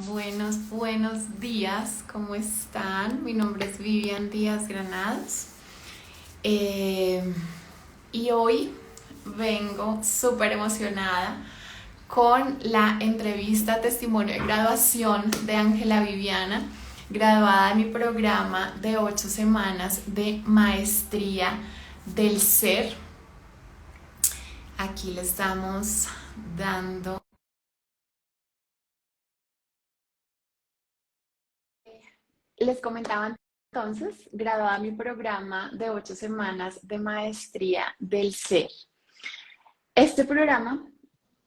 buenos días, ¿cómo están? Mi nombre es Vivian Díaz Granados y hoy vengo súper emocionada con la entrevista testimonio de graduación de Ángela Viviana, graduada de mi programa de 8 semanas de maestría del ser. Aquí le estamos dando. Les comentaba entonces, graduada mi programa de 8 semanas de maestría del ser. Este programa,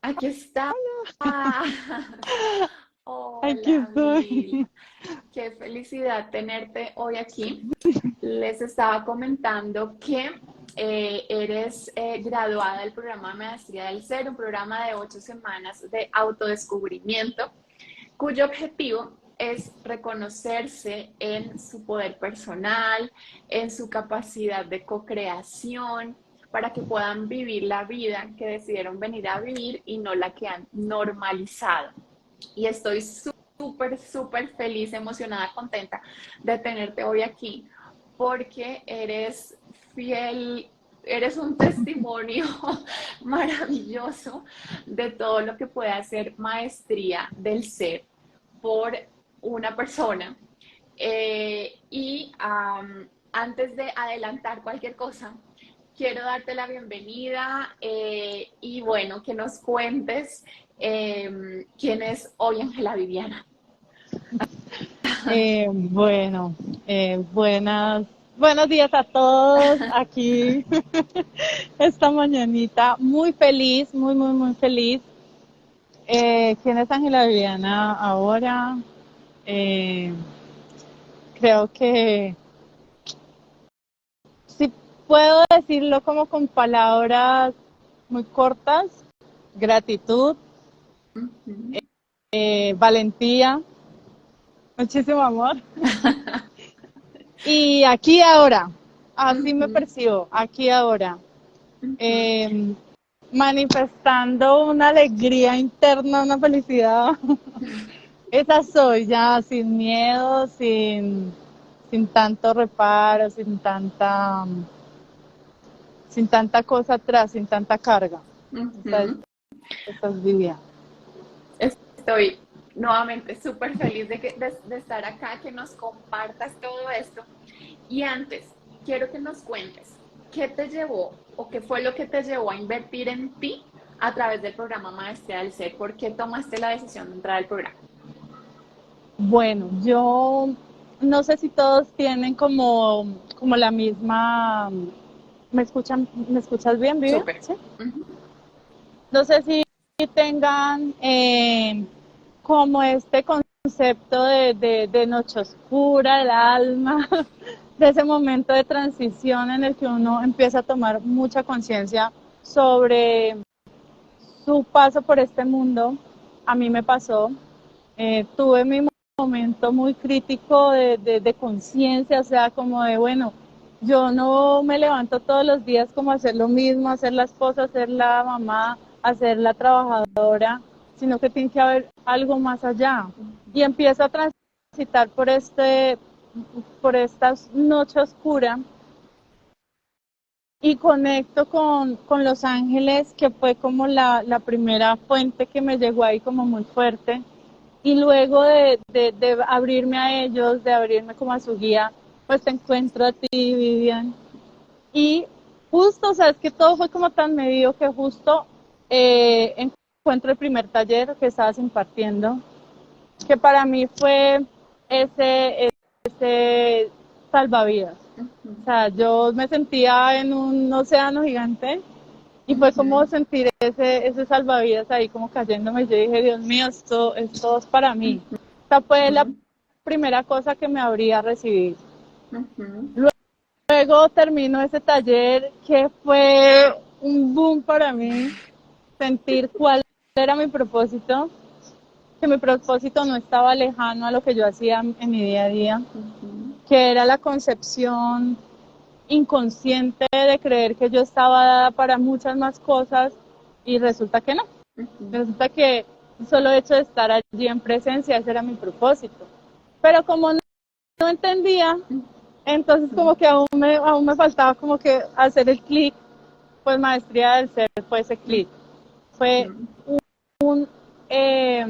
aquí está. Aquí Hola, estoy. Mil. Qué felicidad tenerte hoy aquí. Les estaba comentando que eres graduada del programa de maestría del ser, un programa de 8 semanas de autodescubrimiento, cuyo objetivo es reconocerse en su poder personal, en su capacidad de co-creación, para que puedan vivir la vida que decidieron venir a vivir y no la que han normalizado. Y estoy súper feliz, emocionada, contenta de tenerte hoy aquí, porque eres fiel, eres un testimonio maravilloso de todo lo que puede hacer maestría del ser por una persona. Antes de adelantar cualquier cosa, quiero darte la bienvenida y bueno, que nos cuentes quién es hoy Ángela Viviana. Bueno, buenos días a todos aquí esta mañanita. Muy feliz, muy feliz. ¿Quién es Ángela Viviana ahora? Eh, Creo que si puedo decirlo como con palabras muy cortas: gratitud, valentía, muchísimo amor. Y aquí ahora, así me percibo, aquí ahora, eh, manifestando una alegría interna, una felicidad. Esa soy ya, sin miedo, sin tanto reparo, sin tanta cosa atrás, sin tanta carga. Esa es Vivian. Estoy nuevamente súper feliz de estar acá, que nos compartas todo esto. Y antes, quiero que nos cuentes qué te llevó o qué fue lo que te llevó a invertir en ti a través del programa Maestría del Ser. ¿Por qué tomaste la decisión de entrar al programa? Bueno, yo no sé si todos tienen como la misma. ¿Me escuchas bien, Vivian? Súper. ¿Sí? No sé si tengan como este concepto de noche oscura del alma, de ese momento de transición en el que uno empieza a tomar mucha conciencia sobre su paso por este mundo. A mí me pasó, tuve mi momento muy crítico de conciencia, o sea, como de, bueno, yo no me levanto todos los días como a hacer lo mismo, hacer las cosas, hacer la mamá, hacer la trabajadora, sino que tiene que haber algo más allá. Y empiezo a transitar por esta noche oscura y conecto con Los Ángeles, que fue como la primera fuente que me llegó ahí como muy fuerte. Y luego de abrirme a ellos, de abrirme como a su guía, pues te encuentro a ti, Vivian. Y justo, o sea, es que todo fue como tan medido que justo encuentro el primer taller que estabas impartiendo, que para mí fue ese salvavidas. O sea, yo me sentía en un océano gigante y fue como sentir ese salvavidas ahí como cayéndome. Yo dije, Dios mío, esto es para mí. Esta fue la primera cosa que me abrí a recibir. Luego terminó ese taller que fue un boom para mí, sentir cuál era mi propósito, que mi propósito no estaba lejano a lo que yo hacía en mi día a día, que era la concepción inconsciente de creer que yo estaba dada para muchas más cosas y resulta que no. Resulta que solo hecho de estar allí en presencia, ese era mi propósito. Pero como no entendía, entonces como que aún me faltaba como que hacer el clic, pues Maestría del Ser fue ese clic. Fue eh,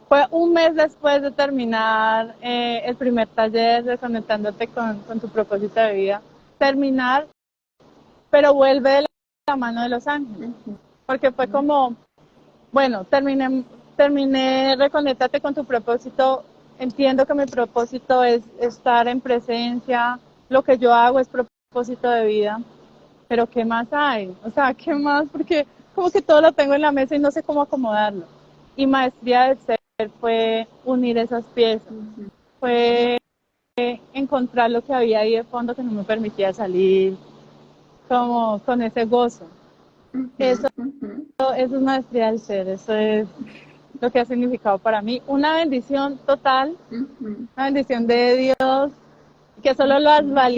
fue un mes después de terminar el primer taller de Conectándote con tu propósito de vida. Terminar, pero vuelve de la mano de los ángeles. Porque fue como, bueno, terminé Reconéctate con tu propósito. Entiendo que mi propósito es estar en presencia. Lo que yo hago es propósito de vida. Pero ¿qué más hay? O sea, ¿qué más? Porque como que todo lo tengo en la mesa y no sé cómo acomodarlo. Y Maestría del Ser fue unir esas piezas, fue encontrar lo que había ahí de fondo que no me permitía salir, como con ese gozo. Eso es Maestría del Ser, eso es lo que ha significado para mí. Una bendición total, una bendición de Dios, que solo los valientes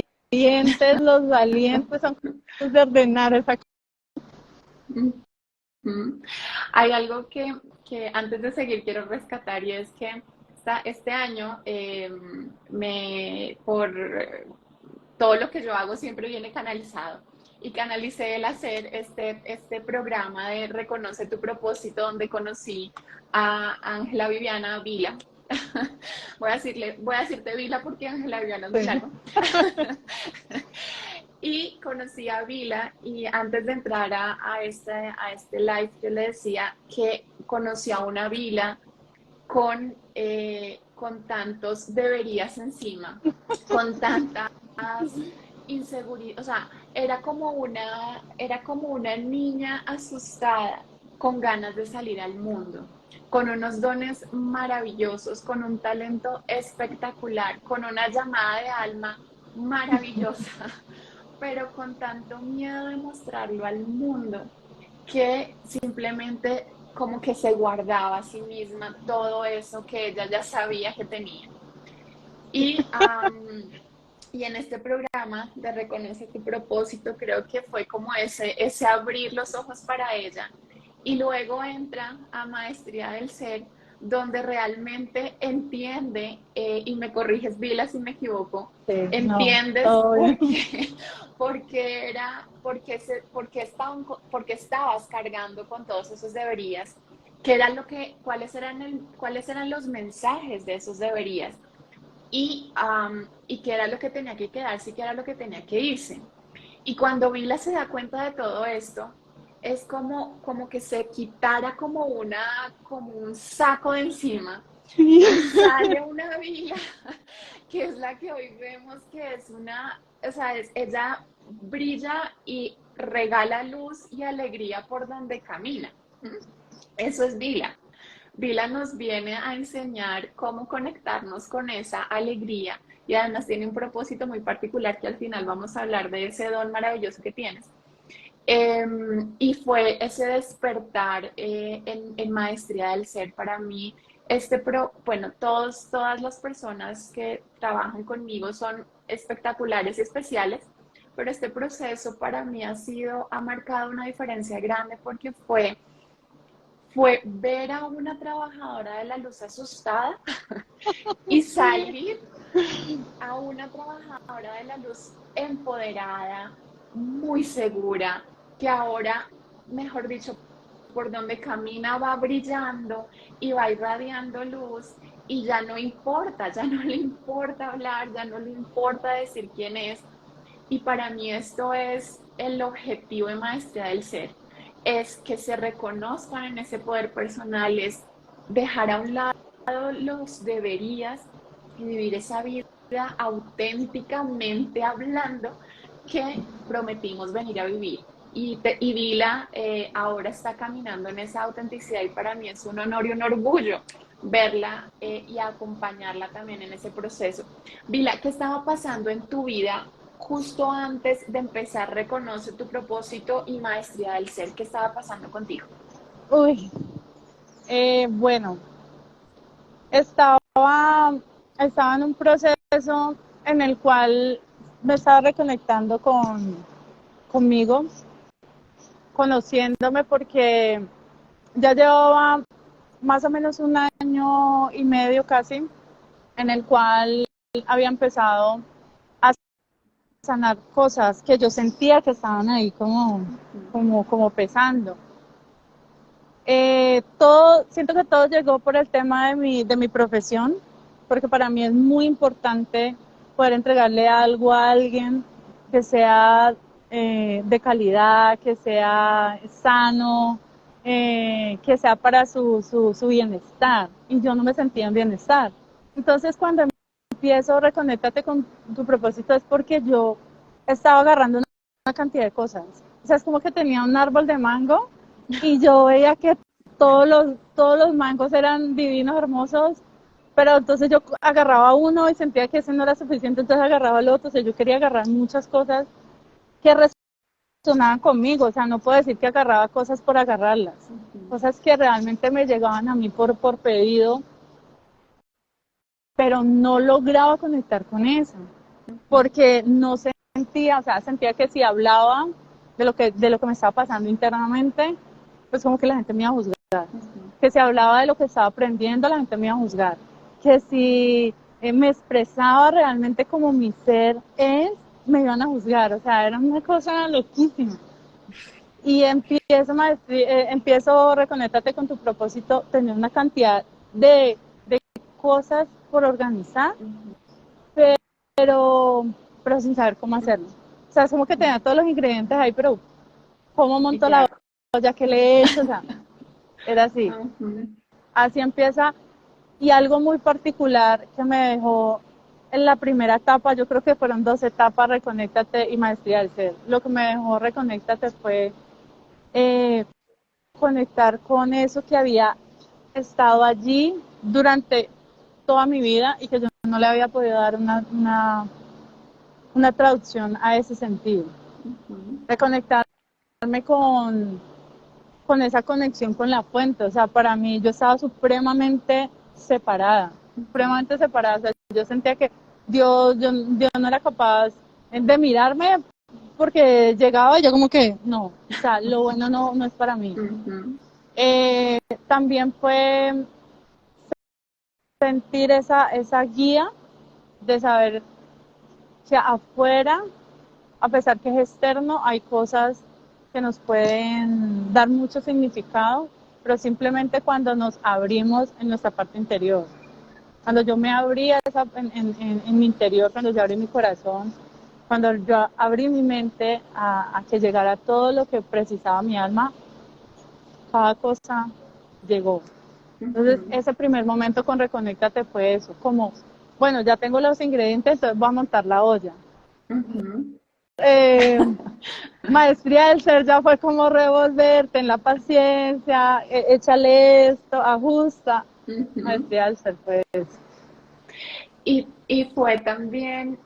son capaces de ordenar esa cosa. Hay algo que antes de seguir quiero rescatar y es que este año por todo lo que yo hago siempre viene canalizado y canalicé el hacer este programa de Reconoce tu propósito donde conocí a Ángela Viviana Vila. Voy a decirte Vila porque Ángela Viviana es muy largo. Y conocí a Vila y antes de entrar a este live yo le decía que conocí a una Vila con tantos deberías encima, con tantas inseguridades, o sea, era como una niña asustada con ganas de salir al mundo, con unos dones maravillosos, con un talento espectacular, con una llamada de alma maravillosa, pero con tanto miedo de mostrarlo al mundo que simplemente como que se guardaba a sí misma todo eso que ella ya sabía que tenía. Y en este programa de Reconoce tu propósito creo que fue como ese abrir los ojos para ella. Y luego entra a Maestría del Ser, donde realmente entiende, y me corriges Vila si me equivoco, Sí, entiendes no, por qué estabas cargando con todos esos deberías, cuáles eran los mensajes de esos deberías y qué era lo que tenía que quedarse y qué era lo que tenía que irse. Y cuando Vila se da cuenta de todo esto, es como que se quitara como un saco de encima y sale una Vila que es la que hoy vemos que ella brilla y regala luz y alegría por donde camina. Eso es Vila. Vila nos viene a enseñar cómo conectarnos con esa alegría y además tiene un propósito muy particular que al final vamos a hablar de ese don maravilloso que tienes. Y fue ese despertar en Maestría del Ser para mí. Bueno, todas las personas que trabajan conmigo son espectaculares y especiales, pero este proceso para mí ha marcado una diferencia grande porque fue ver a una trabajadora de la luz asustada y salir a una trabajadora de la luz empoderada, muy segura, que ahora, mejor dicho, por donde camina va brillando y va irradiando luz y ya no importa, ya no le importa hablar, ya no le importa decir quién es. Y para mí esto es el objetivo de Maestría del Ser, es que se reconozcan en ese poder personal, es dejar a un lado los deberías y vivir esa vida auténticamente hablando que prometimos venir a vivir. Y Vila ahora está caminando en esa autenticidad y para mí es un honor y un orgullo verla y acompañarla también en ese proceso. Vila, ¿qué estaba pasando en tu vida justo antes de empezar Reconoce tu propósito y Maestría del Ser? ¿Qué estaba pasando contigo? Uy, bueno, estaba, estaba en un proceso en el cual me estaba reconectando conmigo, conociéndome porque ya llevaba más o menos un año y medio casi, en el cual había empezado a sanar cosas que yo sentía que estaban ahí como pesando. Siento que todo llegó por el tema de mi profesión, porque para mí es muy importante poder entregarle algo a alguien que sea de calidad, que sea sano, que sea para su bienestar. Y yo no me sentía en bienestar. Entonces, cuando empiezo Reconéctate con tu propósito, es porque yo estaba agarrando una cantidad de cosas. O sea, es como que tenía un árbol de mango y yo veía que todos los mangos eran divinos, hermosos, pero entonces yo agarraba uno y sentía que ese no era suficiente, entonces agarraba el otro. O sea, yo quería agarrar muchas cosas que resonaban conmigo. O sea, no puedo decir que agarraba cosas por agarrarlas, cosas que realmente me llegaban a mí por pedido, pero no lograba conectar con eso, porque no sentía, o sea, sentía que si hablaba de lo que me estaba pasando internamente, pues como que la gente me iba a juzgar. Que si hablaba de lo que estaba aprendiendo, la gente me iba a juzgar. Que si me expresaba realmente como mi ser es, me iban a juzgar. O sea, era una cosa loquísima. Y empiezo Reconéctate con tu propósito, tener una cantidad de cosas por organizar, pero, pero sin saber cómo hacerlo. O sea, es como que tenía todos los ingredientes ahí, pero ¿cómo ¿Y monto qué la hago? olla? ¿Qué le he hecho? O sea, era así. Así empieza. Y algo muy particular que me dejó en la primera etapa, yo creo que fueron 2 etapas, Reconéctate y Maestría del Ser. Lo que me dejó Reconéctate fue eh, conectar con eso que había estado allí durante toda mi vida y que yo no le había podido dar una traducción a ese sentido. Reconectarme con esa conexión con la fuente. O sea, para mí yo estaba supremamente separada. O sea, yo sentía que Dios no era capaz de mirarme porque llegaba y yo como que no, o sea, lo bueno no es para mí. También fue sentir esa guía de saber que afuera, a pesar que es externo, hay cosas que nos pueden dar mucho significado, pero simplemente cuando nos abrimos en nuestra parte interior. Cuando yo me abrí en mi interior, cuando yo abrí mi corazón, cuando yo abrí mi mente a que llegara todo lo que precisaba mi alma, cada cosa llegó. Entonces, ese primer momento con Reconéctate fue eso, como, bueno, ya tengo los ingredientes, entonces voy a montar la olla. Eh, Maestría del Ser ya fue como revolver, ten la paciencia, échale esto, ajusta. Maestría del Ser fue eso. Y fue también,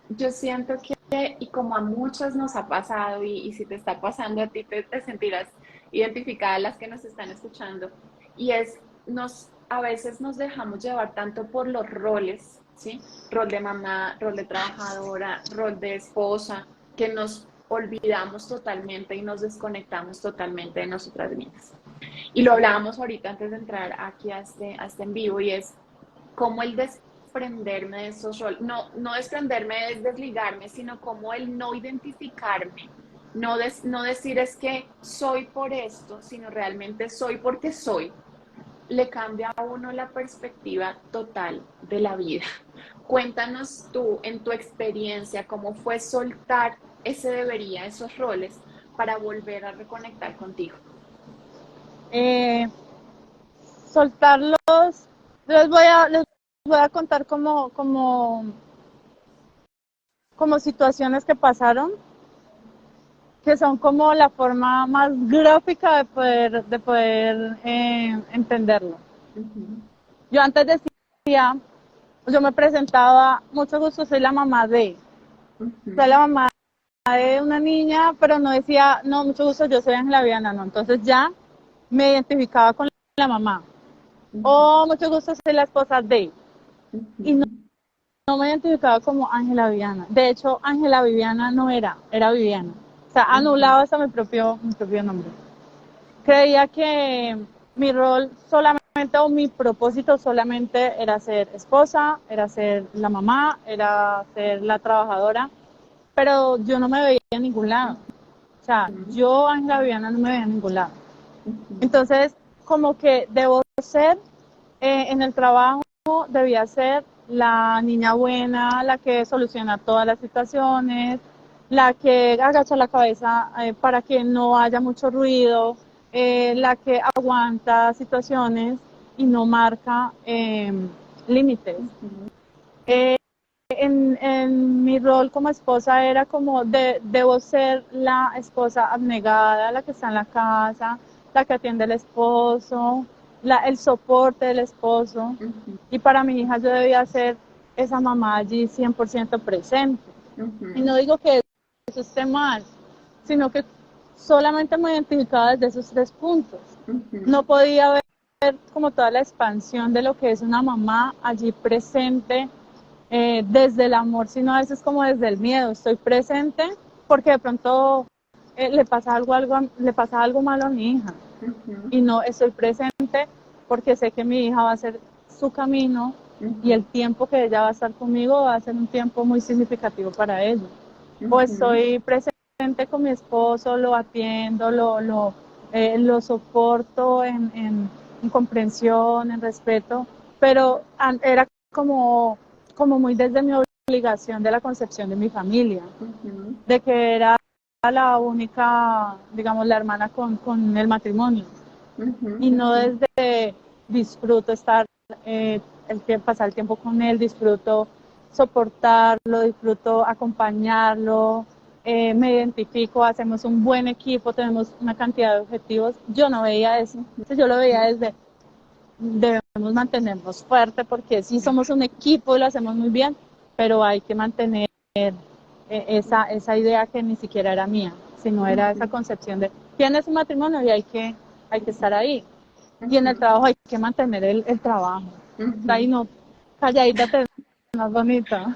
yo siento que, y como a muchos nos ha pasado, y si te está pasando a ti, te sentirás identificada las que nos están escuchando, y es, a veces nos dejamos llevar tanto por los roles, ¿sí? Rol de mamá, rol de trabajadora, rol de esposa, que nos olvidamos totalmente y nos desconectamos totalmente de nosotras mismas. Y lo hablábamos ahorita antes de entrar aquí a este en vivo, y es cómo el desprenderme de esos roles, no desprenderme es desligarme, sino como el no identificarme, no decir es que soy por esto, sino realmente soy porque soy, le cambia a uno la perspectiva total de la vida. Cuéntanos tú, en tu experiencia, cómo fue soltar ese debería, esos roles, para volver a reconectar contigo. Eh, Soltarlos, les voy a contar como situaciones que pasaron, que son como la forma más gráfica de poder entenderlo. Yo antes decía, yo me presentaba, mucho gusto, soy la mamá soy la mamá de una niña, pero no decía, no, mucho gusto, yo soy Ángela Viana, no. Entonces ya me identificaba con la mamá. Oh, mucho gusto, soy la esposa de. Y no me identificaba como Ángela Viviana. De hecho, Ángela Viviana no era Viviana. O sea, anulaba hasta mi propio nombre. Creía que mi rol solamente o mi propósito solamente era ser esposa, era ser la mamá, era ser la trabajadora, pero yo no me veía en ningún lado. O sea, yo, Ángela Viviana, no me veía en ningún lado. Entonces, como que debo ser, en el trabajo, debía ser la niña buena, la que soluciona todas las situaciones, la que agacha la cabeza para que no haya mucho ruido, la que aguanta situaciones y no marca límites. Eh, en mi rol como esposa era como debo ser la esposa abnegada, la que está en la casa, la que atiende al esposo, el soporte del esposo. Y para mi hija yo debía ser esa mamá allí 100% presente. Y no digo que eso esté mal, sino que solamente me identificaba desde esos 3 puntos. No podía ver como toda la expansión de lo que es una mamá allí presente, desde el amor, sino a veces como desde el miedo. Estoy presente porque de pronto le pasa algo malo a mi hija. Y no estoy presente porque sé que mi hija va a hacer su camino y el tiempo que ella va a estar conmigo va a ser un tiempo muy significativo para ella. O estoy presente con mi esposo, lo atiendo, lo soporto en comprensión, en respeto, pero era como muy desde mi obligación de la concepción de mi familia, de que era la única, digamos, la hermana con el matrimonio, y no desde disfruto estar, pasar el tiempo con él, disfruto soportarlo, disfruto acompañarlo, me identifico, hacemos un buen equipo, tenemos una cantidad de objetivos. Yo no veía eso, entonces yo lo veía desde debemos mantenernos fuertes porque sí somos un equipo y lo hacemos muy bien, pero hay que mantener esa idea que ni siquiera era mía, sino era esa concepción de tienes un matrimonio y hay que estar ahí. Y en el trabajo hay que mantener el trabajo. Ahí no, calladita te ves más bonita.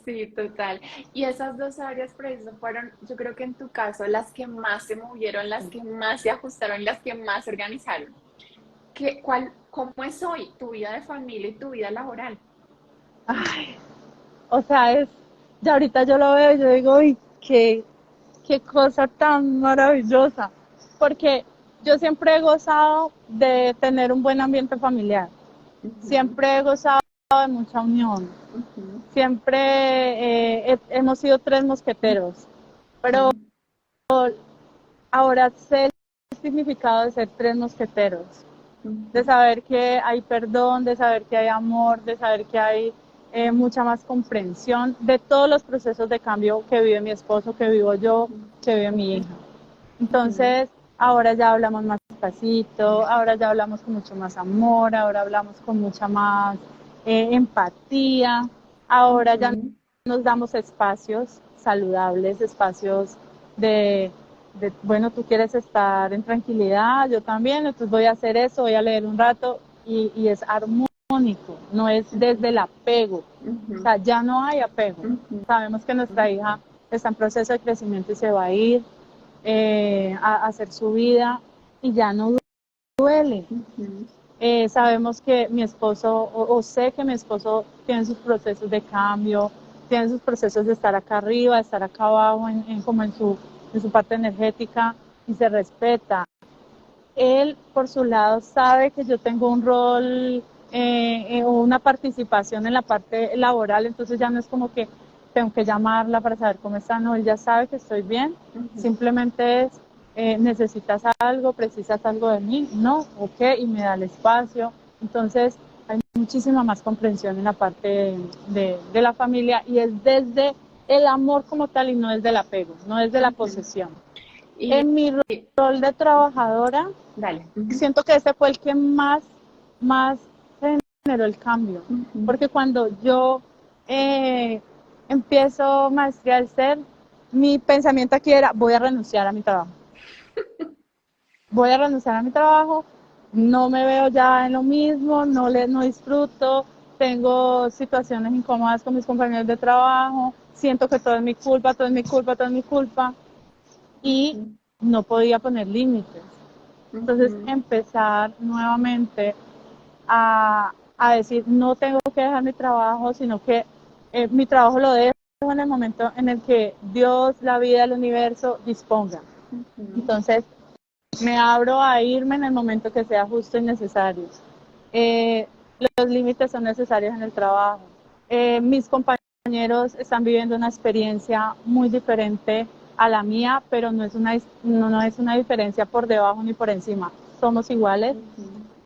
Sí, total. Y esas dos áreas precisas fueron, yo creo que en tu caso, las que más se movieron, las que más se ajustaron, las que más se organizaron. ¿Cómo es hoy tu vida de familia y tu vida laboral? Ay, o sea, ya ahorita yo lo veo y yo digo, uy, qué cosa tan maravillosa, porque yo siempre he gozado de tener un buen ambiente familiar, siempre he gozado de mucha unión, siempre hemos sido 3 mosqueteros, pero ahora sé el significado de ser 3 mosqueteros, de saber que hay perdón, de saber que hay amor, de saber que hay mucha más comprensión de todos los procesos de cambio que vive mi esposo, que vivo yo, que vive mi hija. Entonces, ahora ya hablamos más despacito, ahora ya hablamos con mucho más amor, ahora hablamos con mucha más empatía, ahora ya nos damos espacios saludables, espacios de, bueno, tú quieres estar en tranquilidad, yo también, entonces voy a hacer eso, voy a leer un rato y es armónico, no es desde el apego, o sea, ya no hay apego. Sabemos que nuestra hija está en proceso de crecimiento y se va a ir a hacer su vida y ya no duele. Sabemos que mi esposo, o sé que mi esposo tiene sus procesos de cambio, tiene sus procesos de estar acá arriba, de estar acá abajo, como en su parte energética, y se respeta. Él, por su lado, sabe que yo tengo un rol o una participación en la parte laboral, entonces ya no es como que tengo que llamarla para saber cómo está, no, él ya sabe que estoy bien, simplemente es, necesitas algo, precisas algo de mí, no, ok, y me da el espacio, entonces hay muchísima más comprensión en la parte de la familia y es desde el amor como tal y no desde el apego, no desde la posesión. Y En mi rol de trabajadora, dale. siento que ese fue el que más generó el cambio, porque cuando yo empiezo maestría del ser, mi pensamiento aquí era, voy a renunciar a mi trabajo. Voy a renunciar a mi trabajo, no me veo ya en lo mismo, no disfruto, tengo situaciones incómodas con mis compañeros de trabajo, siento que todo es mi culpa, todo es mi culpa, todo es mi culpa, y no podía poner límites. Entonces, empezar nuevamente a decir, no tengo que dejar mi trabajo, sino que mi trabajo lo dejo en el momento en el que Dios, la vida, el universo disponga. Entonces, me abro a irme en el momento que sea justo y necesario. Los límites son necesarios en el trabajo. Mis compañeros están viviendo una experiencia muy diferente a la mía, pero no es una diferencia por debajo ni por encima. Somos iguales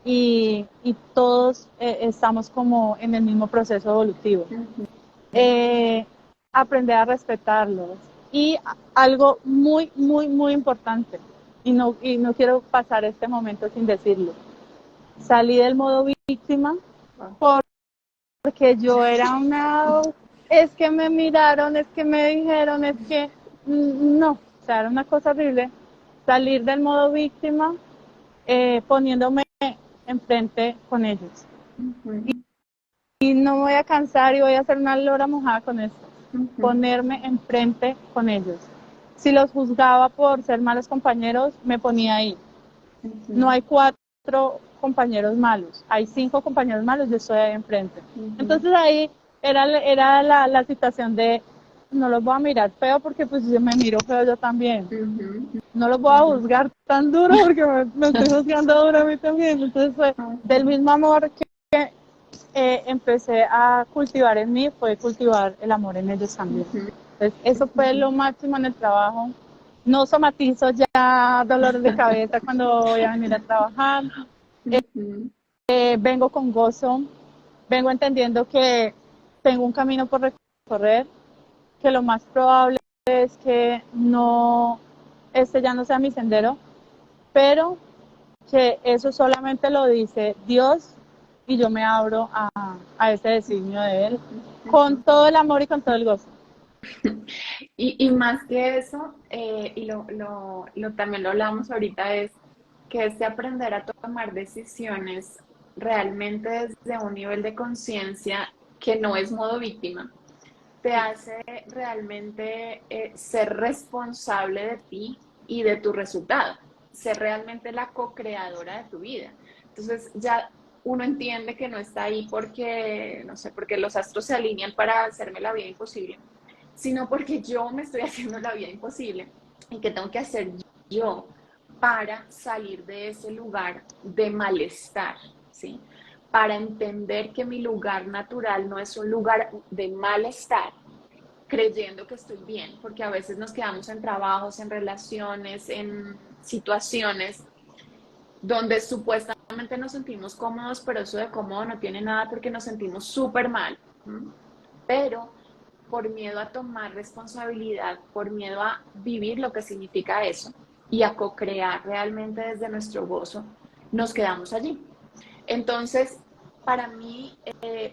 y todos estamos como en el mismo proceso evolutivo. Aprender a respetarlos. Y algo muy, muy, muy importante, y no quiero pasar este momento sin decirlo. Salí del modo víctima porque yo era es que me miraron, es que me dijeron, es que no, o sea, era una cosa horrible. Salir del modo víctima poniéndome enfrente con ellos. Y no me voy a cansar y voy a hacer una lora mojada con esto. Ponerme enfrente con ellos. Si los juzgaba por ser malos compañeros, me ponía ahí. No hay 4 compañeros malos, hay 5 compañeros malos, yo estoy ahí enfrente. Entonces ahí era la situación de no los voy a mirar feo porque pues yo me miro feo yo también. No los voy a juzgar tan duro porque me estoy juzgando duro a mí también. Entonces fue del mismo amor que empecé a cultivar en mí, fue cultivar el amor en ellos también. Entonces eso fue lo máximo en el trabajo. No somatizo ya dolores de cabeza cuando voy a venir a trabajar. Vengo con gozo, vengo entendiendo que tengo un camino por recorrer, que lo más probable es que este ya no sea mi sendero, pero que eso solamente lo dice Dios y yo me abro a ese designio de Él con todo el amor y con todo el gozo. Y más que eso, y también lo hablamos ahorita, es que aprender a tomar decisiones realmente desde un nivel de conciencia que no es modo víctima, te hace realmente ser responsable de ti y de tu resultado, ser realmente la co-creadora de tu vida. Entonces ya uno entiende que no está ahí porque, no sé, porque los astros se alinean para hacerme la vida imposible, sino porque yo me estoy haciendo la vida imposible y que tengo que hacer yo para salir de ese lugar de malestar, ¿sí? Para entender que mi lugar natural no es un lugar de malestar, creyendo que estoy bien, porque a veces nos quedamos en trabajos, en relaciones, en situaciones donde supuestamente nos sentimos cómodos, pero eso de cómodo no tiene nada porque nos sentimos súper mal. Pero por miedo a tomar responsabilidad, por miedo a vivir lo que significa eso y a co-crear realmente desde nuestro gozo, nos quedamos allí. Entonces, para mí,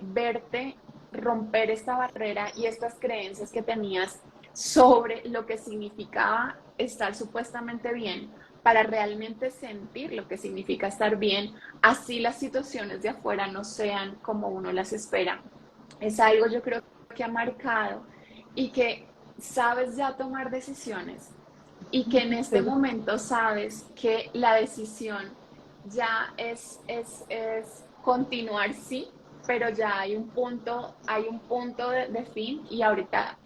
verte romper esta barrera y estas creencias que tenías sobre lo que significaba estar supuestamente bien, para realmente sentir lo que significa estar bien, así las situaciones de afuera no sean como uno las espera. Es algo yo creo que ha marcado y que sabes ya tomar decisiones y que en este momento sabes que la decisión ya es continuar, sí, pero ya hay un punto de fin y ahorita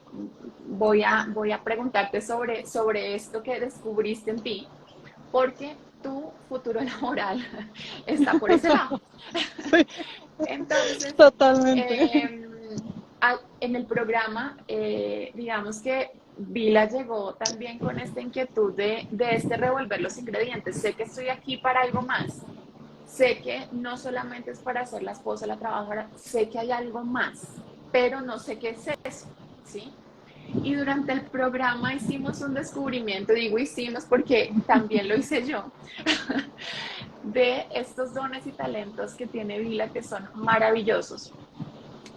voy a preguntarte sobre esto que descubriste en ti, porque tu futuro laboral está por ese lado. Sí, Entonces, totalmente. en el programa, digamos que Vila llegó también con esta inquietud de revolver los ingredientes. Sé que estoy aquí para algo más. Sé que no solamente es para ser la esposa, la trabajadora, sé que hay algo más, pero no sé qué es eso, ¿sí? Y durante el programa hicimos un descubrimiento, digo hicimos porque también lo hice yo, de estos dones y talentos que tiene Vila que son maravillosos,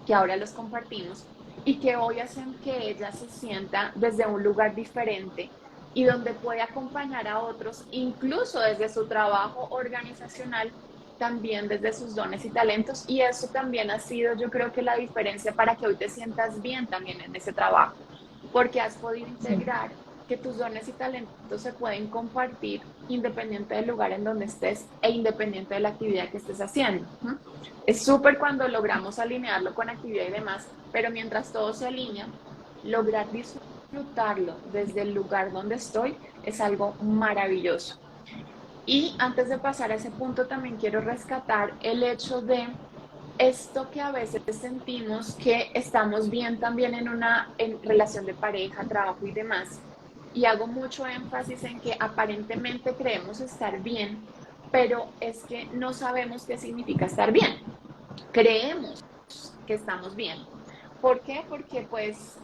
que ahora los compartimos y que hoy hacen que ella se sienta desde un lugar diferente y donde puede acompañar a otros, incluso desde su trabajo organizacional, también desde sus dones y talentos. Y eso también ha sido, yo creo que la diferencia para que hoy te sientas bien también en ese trabajo, porque has podido integrar que tus dones y talentos se pueden compartir independiente del lugar en donde estés e independiente de la actividad que estés haciendo. Es súper cuando logramos alinearlo con actividad y demás, pero mientras todo se alinea, lograr disfrutarlo desde el lugar donde estoy es algo maravilloso. Y antes de pasar a ese punto, también quiero rescatar el hecho de esto que a veces sentimos que estamos bien también en relación de pareja, trabajo y demás. Y hago mucho énfasis en que aparentemente creemos estar bien, pero es que no sabemos qué significa estar bien. Creemos que estamos bien. ¿Por qué? Porque pues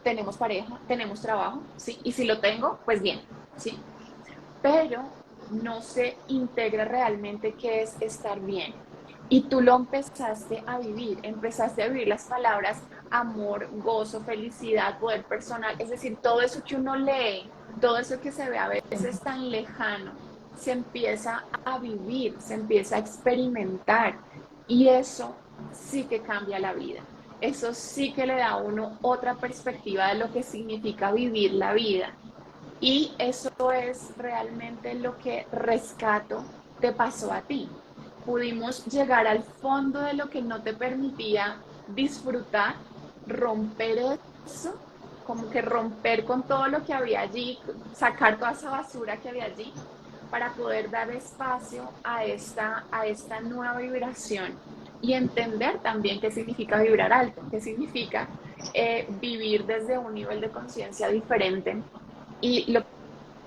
tenemos pareja, tenemos trabajo, ¿sí? Y si lo tengo, pues bien, ¿sí? Pero no se integra realmente qué es estar bien. Y tú lo empezaste a vivir las palabras amor, gozo, felicidad, poder personal, es decir, todo eso que uno lee, todo eso que se ve a veces tan lejano, se empieza a vivir, se empieza a experimentar y eso sí que cambia la vida. Eso sí que le da a uno otra perspectiva de lo que significa vivir la vida. Y eso es realmente lo que rescato te pasó a ti. Pudimos llegar al fondo de lo que no te permitía disfrutar, romper eso, como que romper con todo lo que había allí, sacar toda esa basura que había allí, para poder dar espacio a esta nueva vibración y entender también qué significa vibrar alto, qué significa vivir desde un nivel de conciencia diferente. Y lo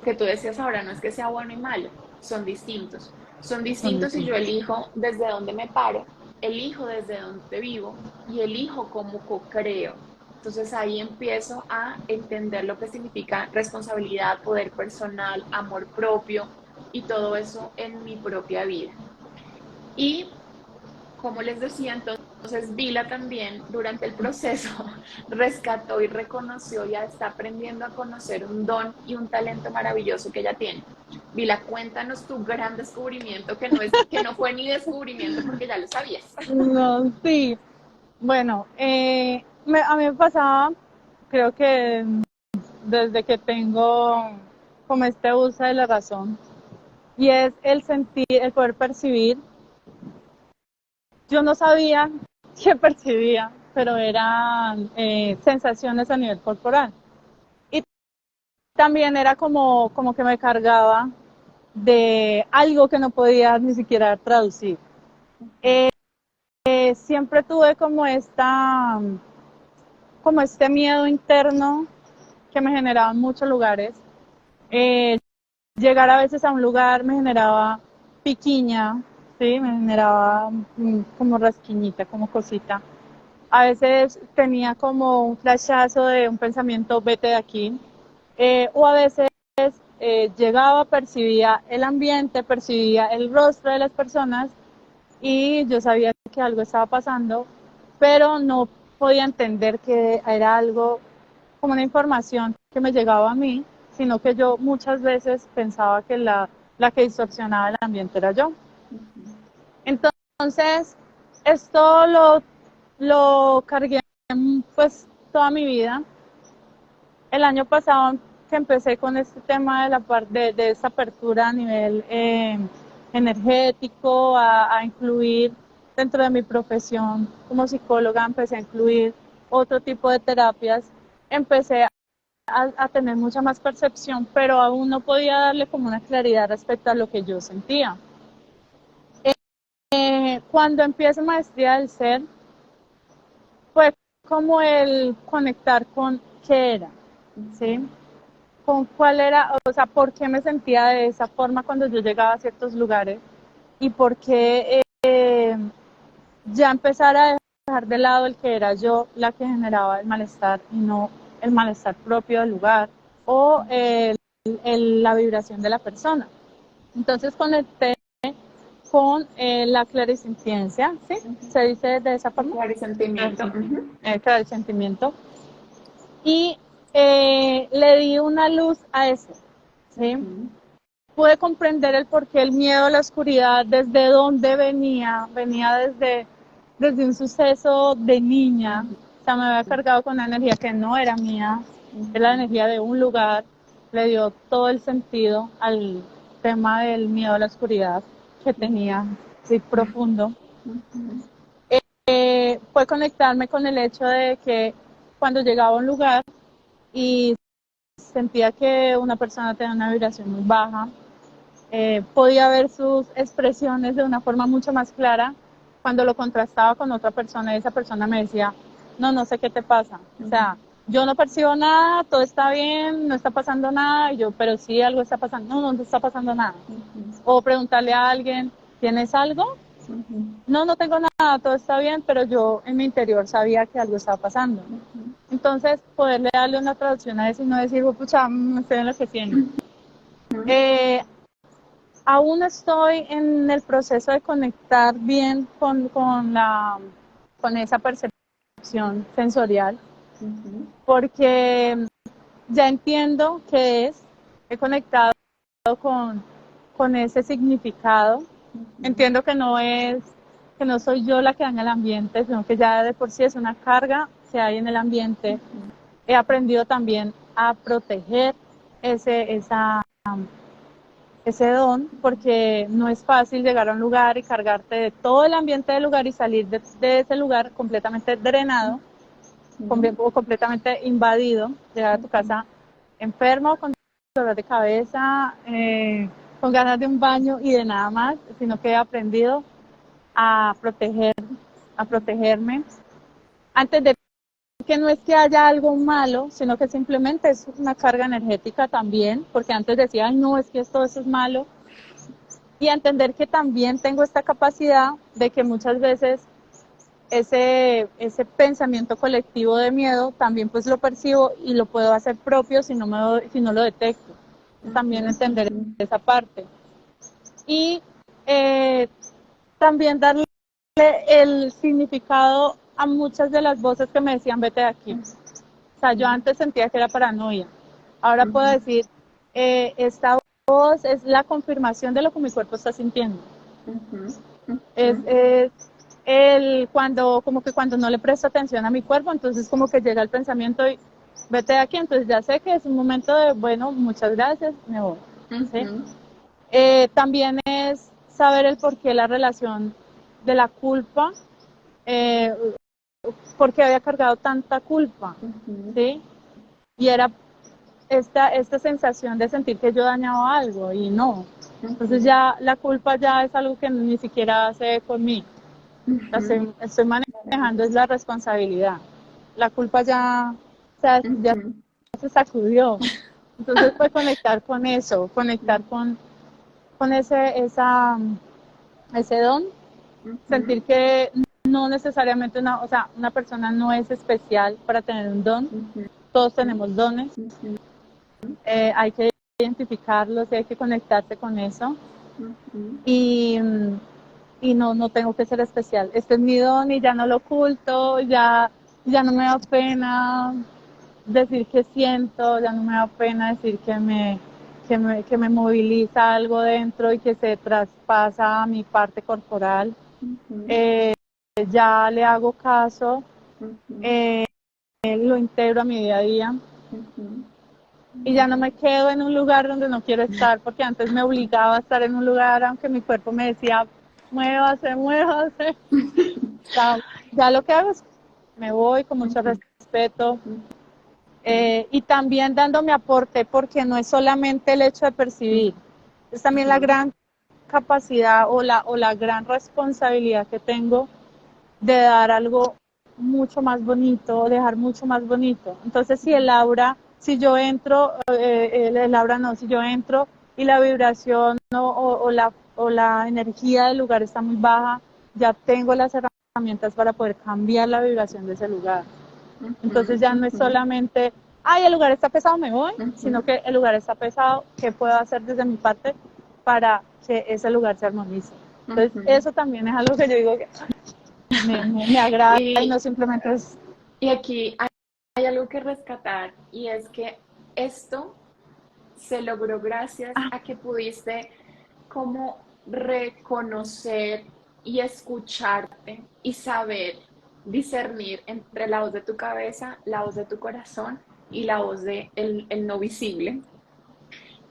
que tú decías ahora no es que sea bueno y malo, son distintos. Son distintos y yo elijo desde dónde me paro, elijo desde dónde vivo y elijo cómo co-creo. Entonces ahí empiezo a entender lo que significa responsabilidad, poder personal, amor propio y todo eso en mi propia vida. Y como les decía, entonces Vila también durante el proceso rescató y reconoció, ya está aprendiendo a conocer un don y un talento maravilloso que ella tiene. Vila, cuéntanos tu gran descubrimiento, que no fue ni descubrimiento porque ya lo sabías. No, sí. Bueno, a mí me pasaba, creo que desde que tengo como este uso de la razón, y es el sentir, el poder percibir. Yo no sabía qué percibía, pero eran sensaciones a nivel corporal. Y también era como que me cargaba de algo que no podía ni siquiera traducir. Siempre tuve como este miedo interno que me generaba en muchos lugares. Llegar a veces a un lugar me generaba piquiña, ¿sí? Me generaba como rasquiñita, como cosita. A veces tenía como un flashazo de un pensamiento, vete de aquí. O a veces llegaba, percibía el ambiente, percibía el rostro de las personas y yo sabía que algo estaba pasando, pero no podía entender que era algo como una información que me llegaba a mí, sino que yo muchas veces pensaba que la que distorsionaba el ambiente era yo. Entonces, esto lo cargué pues toda mi vida. El año pasado que empecé con este tema de la parte de esa apertura a nivel energético, a incluir dentro de mi profesión como psicóloga, empecé a incluir otro tipo de terapias, empecé a tener mucha más percepción, pero aún no podía darle como una claridad respecto a lo que yo sentía. Cuando empiezo maestría del ser, fue como el conectar con qué era, ¿sí? Con cuál era, o sea, por qué me sentía de esa forma cuando yo llegaba a ciertos lugares y por qué ya empezar a dejar de lado el que era yo la que generaba el malestar y no el malestar propio del lugar o la vibración de la persona. Entonces conecté con la clarisintiencia, ¿sí? Se dice de esa forma. Clarisentimiento. Clarisentimiento. Y le di una luz a eso, ¿sí? Pude comprender el porqué el miedo a la oscuridad, desde dónde venía desde un suceso de niña, o sea, me había cargado con una energía que no era mía, Es la energía de un lugar, le dio todo el sentido al tema del miedo a la oscuridad que tenía, sí, profundo. Fue conectarme con el hecho de que cuando llegaba a un lugar y sentía que una persona tenía una vibración muy baja, podía ver sus expresiones de una forma mucho más clara cuando lo contrastaba con otra persona y esa persona me decía, no sé qué te pasa. O sea, yo no percibo nada, todo está bien, no está pasando nada, y yo, pero sí algo está pasando, no está pasando nada. O preguntarle a alguien, ¿tienes algo? No tengo nada, todo está bien, pero yo en mi interior sabía que algo estaba pasando. Entonces, poderle darle una traducción a eso y no decir, pucha, me estoy enloqueciendo. Aún estoy en el proceso de conectar bien con esa percepción sensorial, porque ya entiendo qué es, he conectado con ese significado, entiendo que no soy yo la que daña el ambiente, sino que ya de por sí es una carga que hay en el ambiente. He aprendido también a proteger ese don, porque no es fácil llegar a un lugar y cargarte de todo el ambiente del lugar y salir de ese lugar completamente drenado o completamente invadido, llegar a tu casa enfermo, con dolor de cabeza, con ganas de un baño y de nada más, sino que he aprendido a protegerme, a entender que no es que haya algo malo, sino que simplemente es una carga energética también, porque antes decía, ay, no, es que todo eso es malo, y a entender que también tengo esta capacidad de que muchas veces ese pensamiento colectivo de miedo también pues lo percibo y lo puedo hacer propio si no lo detecto. También entender esa parte. Y también darle el significado a muchas de las voces que me decían vete de aquí. O sea, yo antes sentía que era paranoia. Ahora puedo decir, esta voz es la confirmación de lo que mi cuerpo está sintiendo. Es como que cuando no le presto atención a mi cuerpo, entonces como que llega el pensamiento y vete de aquí, entonces ya sé que es un momento de, bueno, muchas gracias, me voy. ¿Sí? También es saber el porqué la relación de la culpa, porque había cargado tanta culpa, ¿sí? Y era esta sensación de sentir que yo dañaba algo y no. Entonces ya la culpa ya es algo que ni siquiera hace conmigo. Estoy manejando es la responsabilidad. La culpa ya, o sea, ya se sacudió. Entonces fue conectar con eso, conectar con ese don, sentir que no necesariamente una persona no es especial para tener un don, todos tenemos dones, hay que identificarlos y hay que conectarse con eso. Y no tengo que ser especial. Este es mi don y ya no lo oculto, ya no me da pena decir que siento, ya no me da pena decir que me moviliza algo dentro y que se traspasa a mi parte corporal. Ya le hago caso, lo integro a mi día a día. Y ya no me quedo en un lugar donde no quiero estar, porque antes me obligaba a estar en un lugar, aunque mi cuerpo me decía, muévase. Ya lo que hago es, me voy con mucho respeto, y también dando mi aporte, porque no es solamente el hecho de percibir, es también la gran capacidad o la gran responsabilidad que tengo de dar algo mucho más bonito, dejar mucho más bonito. Entonces, si yo entro y la vibración o la energía del lugar está muy baja, ya tengo las herramientas para poder cambiar la vibración de ese lugar. Entonces ya no es solamente, ay, el lugar está pesado, me voy, sino que el lugar está pesado, ¿qué puedo hacer desde mi parte para que ese lugar se armonice? Entonces, eso también es algo que yo digo que me agrada y no simplemente es... Y aquí hay algo que rescatar y es que esto se logró gracias a que pudiste como reconocer y escucharte y saber discernir entre la voz de tu cabeza, la voz de tu corazón y la voz de el no visible.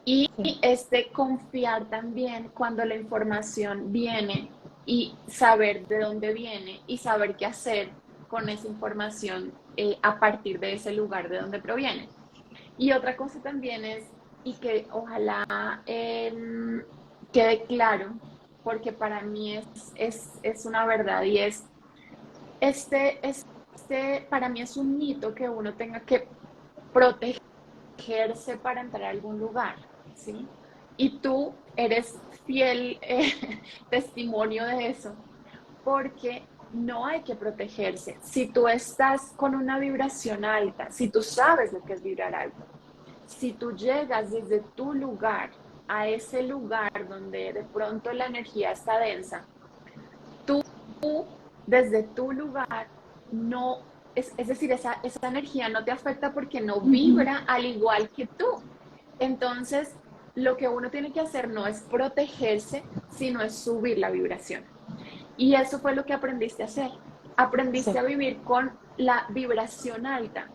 Y sí, confiar también cuando la información viene y saber de dónde viene y saber qué hacer con esa información a partir de ese lugar de donde proviene. Y otra cosa también es, y que ojalá quede claro, porque para mí es una verdad y es, para mí es un mito que uno tenga que protegerse para entrar a algún lugar, ¿sí? Y tú eres fiel testimonio de eso, porque no hay que protegerse. Si tú estás con una vibración alta, si tú sabes lo que es vibrar alto, si tú llegas desde tu lugar a ese lugar donde de pronto la energía está densa, tú desde tu lugar no, es decir, esa energía no te afecta porque no ujú, vibra al igual que tú. Entonces, lo que uno tiene que hacer no es protegerse, sino es subir la vibración. Y eso fue lo que aprendiste a hacer. sí, Aprendiste a vivir con la vibración alta.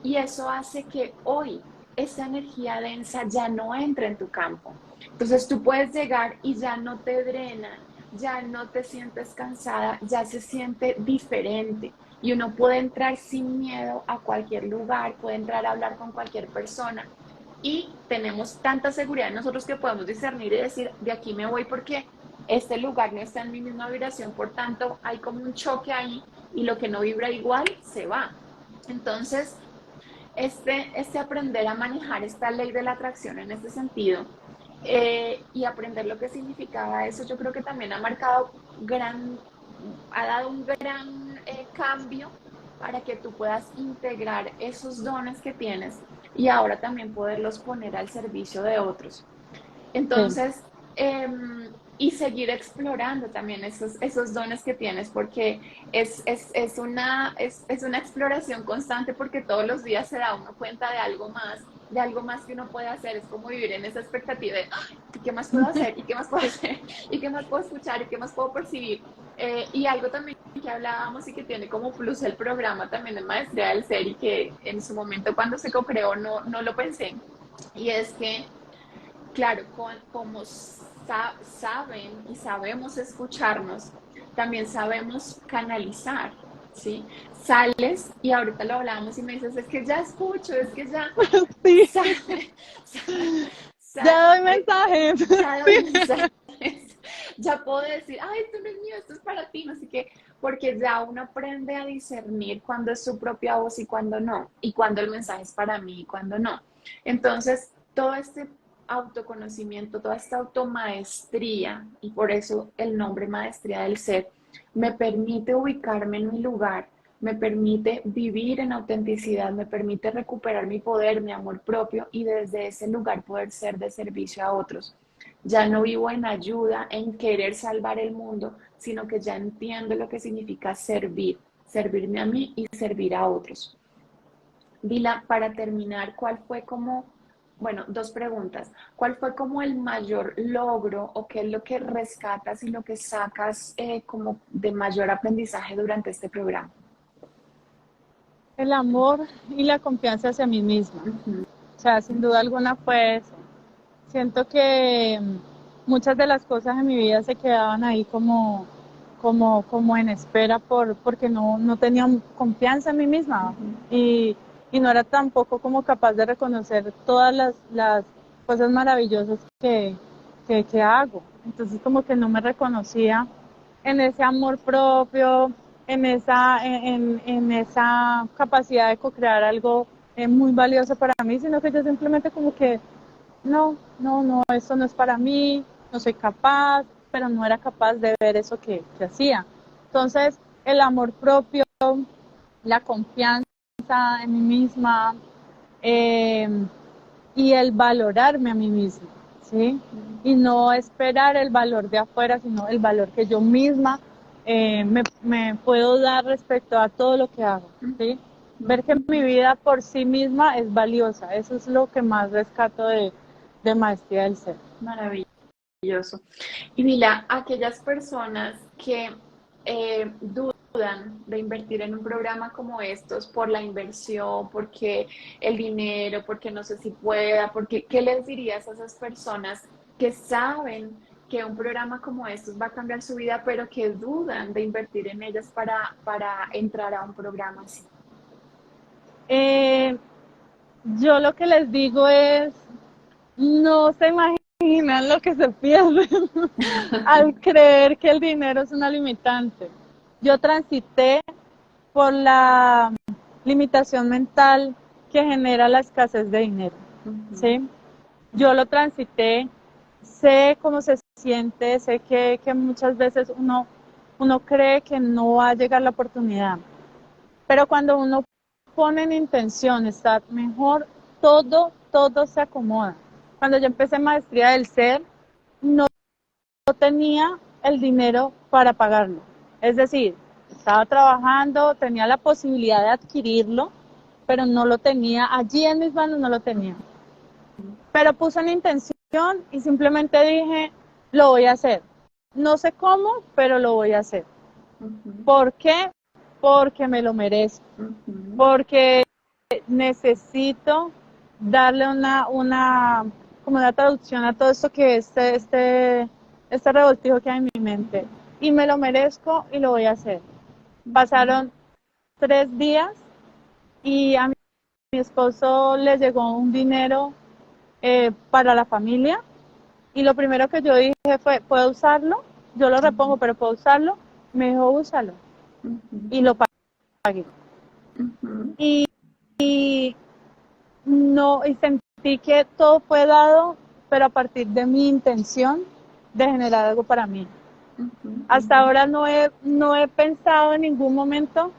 Y eso hace que hoy esa energía densa ya no entre en tu campo. Entonces tú puedes llegar y ya no te drena, ya no te sientes cansada, ya se siente diferente. Y uno puede entrar sin miedo a cualquier lugar, puede entrar a hablar con cualquier persona. Y tenemos tanta seguridad en nosotros que podemos discernir y decir, de aquí me voy porque este lugar no está en mi misma vibración, por tanto hay como un choque ahí y lo que no vibra igual se va. Entonces, aprender a manejar esta ley de la atracción en este sentido y aprender lo que significaba eso, yo creo que también ha dado un gran cambio para que tú puedas integrar esos dones que tienes y ahora también poderlos poner al servicio de otros. sí. Entonces, y seguir explorando también esos dones que tienes, porque es una exploración constante, porque todos los días se da uno cuenta de algo más que uno puede hacer. Es como vivir en esa expectativa de, "Ay, ¿y qué más puedo hacer? ¿Y qué más puedo hacer? ¿Y qué más puedo escuchar? ¿Y qué más puedo percibir?" Y algo también que hablábamos y que tiene como plus el programa también de Maestría del Ser y que en su momento cuando se co-creó no lo pensé, y es que claro, como saben y sabemos escucharnos, también sabemos canalizar, ¿sí? Sales y ahorita lo hablábamos y me dices, es que ya escucho, es que ya Sí, sabe, ya doy sabe, mensajes. ya doy Sí, mensajes, ya puedo decir, ay, esto no es mío, esto es para ti, no sé qué, porque ya uno aprende a discernir cuándo es su propia voz y cuándo no, y cuándo el mensaje es para mí y cuándo no. Entonces, todo este autoconocimiento, toda esta automaestría, y por eso el nombre Maestría del Ser, me permite ubicarme en mi lugar, me permite vivir en autenticidad, me permite recuperar mi poder, mi amor propio y desde ese lugar poder ser de servicio a otros. Ya no vivo en ayuda, en querer salvar el mundo, sino que ya entiendo lo que significa servir, servirme a mí y servir a otros. Vila, para terminar, ¿cuál fue como, bueno, dos preguntas? ¿Cuál fue como el mayor logro o qué es lo que rescatas y lo que sacas como de mayor aprendizaje durante este programa? el amor y la confianza hacia mí misma. Ujú, O sea, sin duda alguna fue eso. Siento que muchas de las cosas en mi vida se quedaban ahí como en espera porque no tenía confianza en mí misma ujú, y, y no era tampoco como capaz de reconocer todas las cosas maravillosas que hago. Entonces como que no me reconocía en ese amor propio, en esa capacidad de co-crear algo muy valioso para mí, sino que yo simplemente como que no, esto no es para mí, no soy capaz, pero no era capaz de ver eso que hacía. Entonces, el amor propio, la confianza en mí misma eh, y el valorarme a mí misma, ¿sí? ujú. Y no esperar el valor de afuera, sino el valor que yo misma me puedo dar respecto a todo lo que hago, ¿sí? Ver que mi vida por sí misma es valiosa, eso es lo que más rescato de Maestría del Ser. Maravilloso. Y Vila, aquellas personas que dudan de invertir en un programa como estos por la inversión, porque el dinero, porque no sé si pueda, porque ¿qué les dirías a esas personas que saben que un programa como estos va a cambiar su vida, pero que dudan de invertir en ellas para entrar a un programa así? Eh, yo lo que les digo es, no se imaginan lo que se pierden al creer que el dinero es una limitante. Yo transité por la limitación mental que genera la escasez de dinero, ¿sí? Yo lo transité, sé cómo se siente, sé que muchas veces uno cree que no va a llegar la oportunidad, pero cuando uno pone en intención estar mejor, todo se acomoda. Cuando yo empecé maestría del ser, no tenía el dinero para pagarlo. Es decir, estaba trabajando, tenía la posibilidad de adquirirlo, pero no lo tenía, allí en mis manos no lo tenía. Pero puse una intención y simplemente dije, lo voy a hacer. No sé cómo, pero lo voy a hacer. ¿Por qué? Porque me lo merezco. Porque necesito darle como una traducción a todo esto que este revoltijo que hay en mi mente. Y me lo merezco y lo voy a hacer. Pasaron 3 días y a mi esposo le llegó un dinero para la familia y lo primero que yo dije fue, ¿puedo usarlo? Yo lo repongo, pero ¿puedo usarlo? Me dijo, úsalo. Y lo pagué. Y, y no, y sentí que todo fue dado, pero a partir de mi intención de generar algo para mí. Hasta ahora no he pensado en ningún momento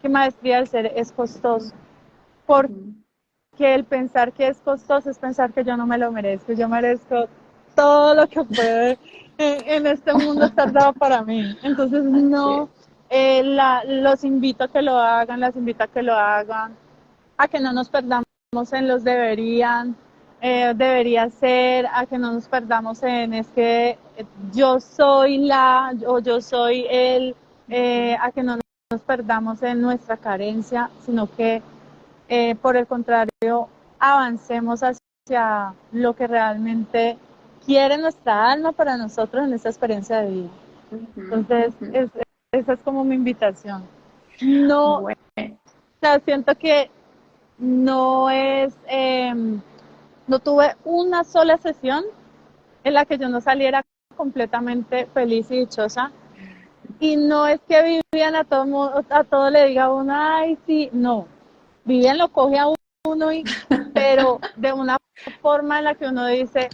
que maestría del ser es costoso, porque el pensar que es costoso es pensar que yo no me lo merezco, yo merezco todo lo que puede en este mundo estar dado para mí. Entonces no, los invito a que lo hagan, las invito a que lo hagan, a que no nos perdamos en los deberían, debería ser, a que no nos perdamos en es que yo soy o yo soy él, a que no nos perdamos en nuestra carencia, sino que por el contrario avancemos hacia lo que realmente quiere nuestra alma para nosotros en esta experiencia de vida. Entonces, esa es como mi invitación. No, Bueno. o sea, siento que no no tuve una sola sesión en la que yo no saliera completamente feliz y dichosa. Y no es que Vivian a todo le diga a uno, ay, sí, no. Vivian lo coge a uno, pero de una forma en la que uno dice,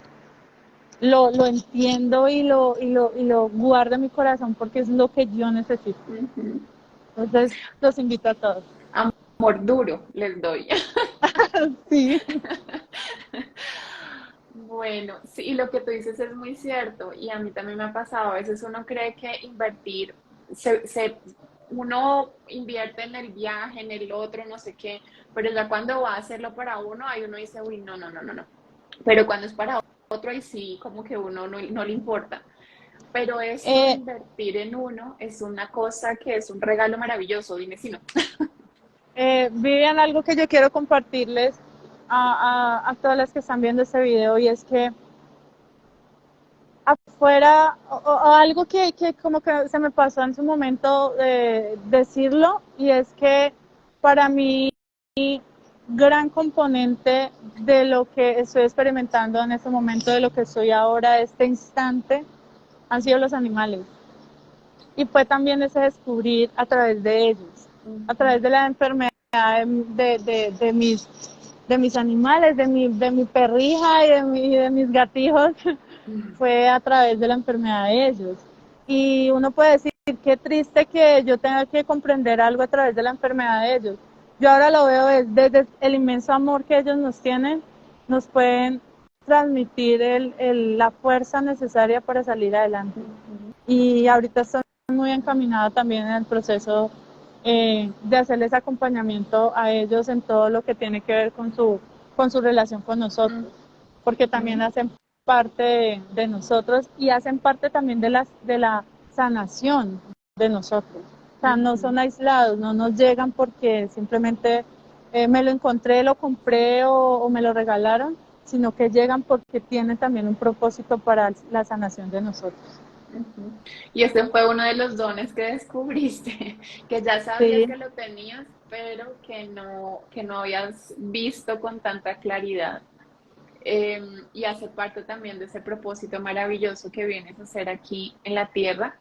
lo entiendo y lo guardo en mi corazón porque es lo que yo necesito. Entonces, los invito a todos. Amor duro les doy. Sí. Bueno, sí, y lo que tú dices es muy cierto, y a mí también me ha pasado, a veces uno cree que invertir, uno invierte en el viaje, en el otro, no sé qué, pero ya cuando va a hacerlo para uno, ahí uno dice, uy, no, no, no, no, no, pero cuando es para otro, ahí sí, como que uno no le importa. Pero esto de Eh, invertir en uno es una cosa que es un regalo maravilloso, dime si no. Vivian, algo que yo quiero compartirles a todas las que están viendo este video y es que afuera, o algo que como que se me pasó en su momento decirlo, y es que para mí gran componente de lo que estoy experimentando en este momento, de lo que soy ahora, este instante, han sido los animales. Y fue también ese descubrir a través de ellos, a través de la enfermedad de mis animales, de mi perrija y de mis gatijos, fue a través de la enfermedad de ellos. Y uno puede decir, qué triste que yo tenga que comprender algo a través de la enfermedad de ellos. Yo ahora lo veo desde el inmenso amor que ellos nos tienen, nos pueden transmitir la fuerza necesaria para salir adelante. Y ahorita estoy muy encaminada también en el proceso de hacerles acompañamiento a ellos en todo lo que tiene que ver con su relación con nosotros, porque también hacen parte nosotros y hacen parte también de la sanación de nosotros. sea, no son aislados, no nos llegan porque simplemente me lo encontré, lo compré o me lo regalaron, sino que llegan porque tienen también un propósito para la sanación de nosotros. Ujú. Y este fue uno de los dones que descubriste, que ya sabías Sí, que lo tenías, pero que no habías visto con tanta claridad. Y hace parte también de ese propósito maravilloso que vienes a hacer aquí en la tierra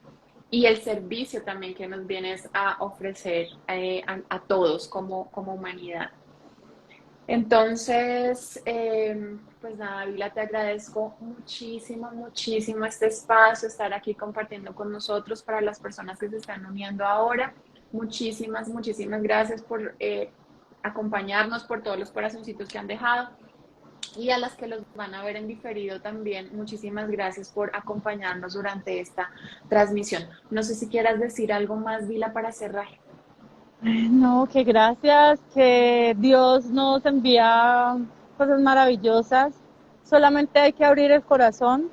y el servicio también que nos vienes a ofrecer a todos como humanidad. Entonces, pues nada, Vila, te agradezco muchísimo, muchísimo este espacio, estar aquí compartiendo con nosotros para las personas que se están uniendo ahora. Muchísimas, muchísimas gracias por acompañarnos, por todos los corazoncitos que han dejado. Y a las que los van a ver en diferido también, muchísimas gracias por acompañarnos durante esta transmisión. No sé si quieras decir algo más, Vila, para cerrar. no, que gracias, que Dios nos envía cosas maravillosas, solamente hay que abrir el corazón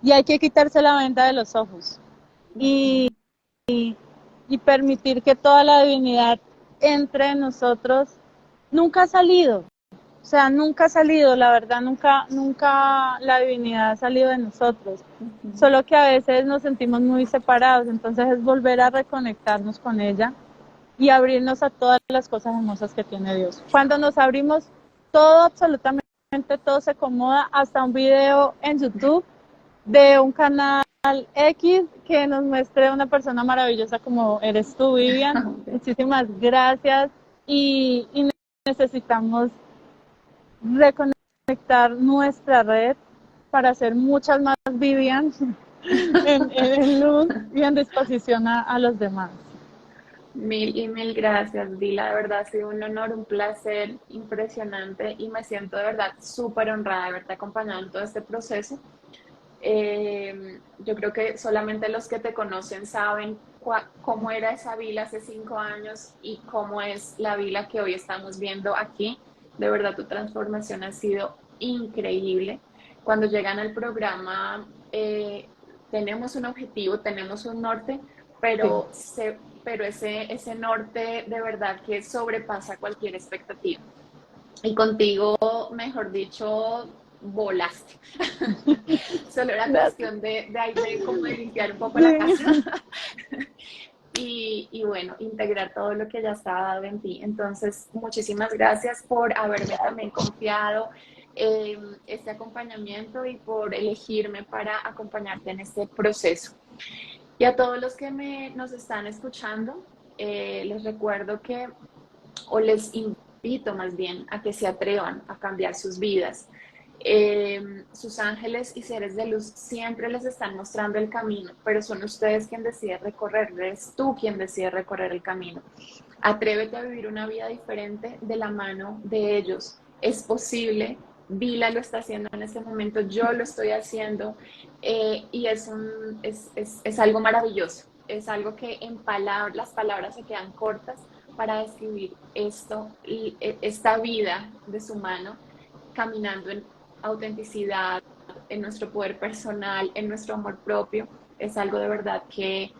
y hay que quitarse la venda de los ojos y, y permitir que toda la divinidad entre en nosotros. Nunca ha salido, o sea, nunca ha salido, la verdad, nunca la divinidad ha salido de nosotros, solo que a veces nos sentimos muy separados, entonces es volver a reconectarnos con ella y abrirnos a todas las cosas hermosas que tiene Dios. Cuando nos abrimos, todo, absolutamente todo se acomoda, hasta un video en YouTube de un canal X que nos muestre una persona maravillosa como eres tú, Vivian. Muchísimas gracias y necesitamos reconectar nuestra red para hacer muchas más Vivian en luz y en disposición a los demás. Mil y mil gracias, Vila. De verdad ha sido un honor, un placer impresionante y me siento de verdad súper honrada de haberte acompañado en todo este proceso. Yo creo que solamente los que te conocen saben cómo era esa Vila hace 5 años y cómo es la Vila que hoy estamos viendo aquí. De verdad, tu transformación ha sido increíble. Cuando llegan al programa, tenemos un objetivo, tenemos un norte, pero, pero ese norte de verdad que sobrepasa cualquier expectativa. Y contigo, mejor dicho, volaste. Solo era Gracias. cuestión de como de limpiar un poco la casa y bueno, integrar todo lo que ya estaba dado en ti. Entonces, muchísimas gracias por haberme también confiado este acompañamiento y por elegirme para acompañarte en este proceso. Y a todos los que nos están escuchando, les recuerdo que, o les invito más bien a que se atrevan a cambiar sus vidas. Sus ángeles y seres de luz siempre les están mostrando el camino, pero son ustedes quien decide recorrer, eres tú quien decide recorrer el camino. Atrévete a vivir una vida diferente de la mano de ellos. Es posible, Vila lo está haciendo en este momento, yo lo estoy haciendo y es algo maravilloso. Es algo que en las palabras se quedan cortas para describir esta vida de su mano, caminando en autenticidad, en nuestro poder personal, en nuestro amor propio. Es algo de verdad que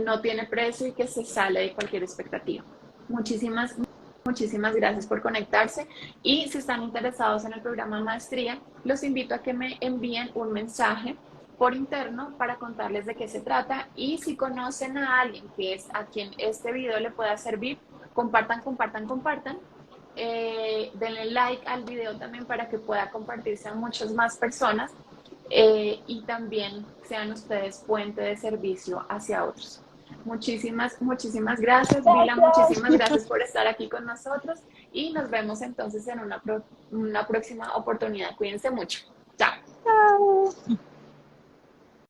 no tiene precio y que se sale de cualquier expectativa. Muchísimas, muchísimas gracias por conectarse y si están interesados en el programa Maestría, los invito a que me envíen un mensaje por interno para contarles de qué se trata y si conocen a alguien que es a quien este video le pueda servir, compartan, compartan, compartan. Denle like al video también para que pueda compartirse a muchas más personas y también sean ustedes puente de servicio hacia otros. Muchísimas, muchísimas gracias, Vila, muchísimas gracias por estar aquí con nosotros y nos vemos entonces en una próxima oportunidad. Cuídense mucho. Chao. Chao.